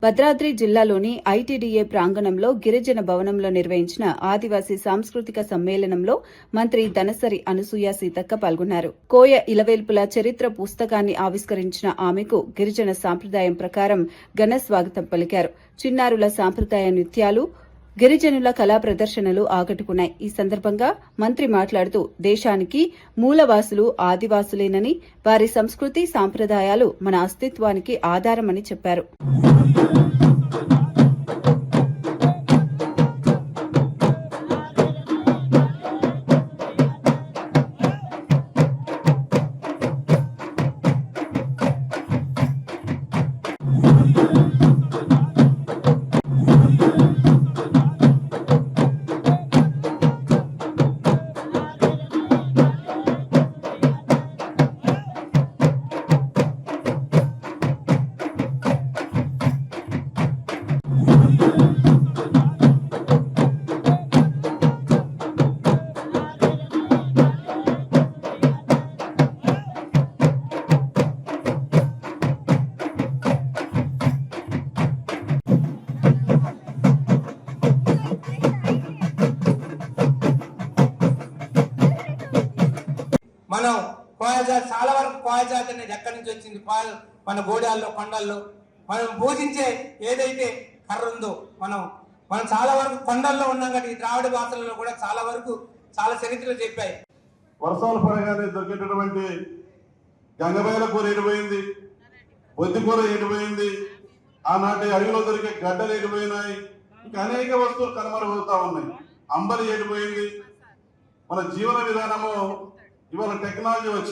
భద్రాద్రి జిల్లాలోని ఐటీడీఏ ప్రాంగణంలో గిరిజన భవనంలో నిర్వహించిన ఆదివాసీ సాంస్కృతిక సమ్మేళనంలో మంత్రి దనసరి అనసూయ సీతక్క పాల్గొన్నారు. కోయ ఇలవేల్పుల చరిత్ర పుస్తకాన్ని ఆవిష్కరించిన ఆమెకు గిరిజన సాంప్రదాయం ప్రకారం ఘన స్వాగతం పలికారు. చిన్నారుల సాంప్రదాయ నృత్యాలు, గిరిజనుల కళా ప్రదర్శనలు ఆకట్టుకున్నాయి. ఈ సందర్భంగా మంత్రి మాట్లాడుతూ దేశానికి మూలవాసులు ఆదివాసులేనని, వారి సంస్కృతి సాంప్రదాయాలు మన అస్తిత్వానికి ఆధారమని చెప్పారు. మనం కోయజాతి చాలా వరకు కోయజాతి అనేది ఎక్కడి నుంచి వచ్చింది? మన గోడాల్లో కొండల్లో మనం పూజించే ఏదైతే కర్ర ఉందో మనం చాలా వరకు కొండల్లో ఉన్నాం కాబట్టి ఈ ద్రావిడ భాషలలో కూడా చాలా వరకు చాలా చరిత్రలు చెప్పాయి. వర్షాలు పడగానే దొరికేటటువంటి గంగబేల కూర ఎడిపోయింది, బొద్ది కూర ఎడిపోయింది, ఆనాటి అడవిలో దొరికే గడ్డలు ఎడిపోయినాయి, ఇంకా అనేక వస్తువులు కనుమరుగవుతా ఉన్నాయి. అంబలి ఎడిపోయింది. మన జీవన విధానము ఇవాళ టెక్నాలజీ వచ్చి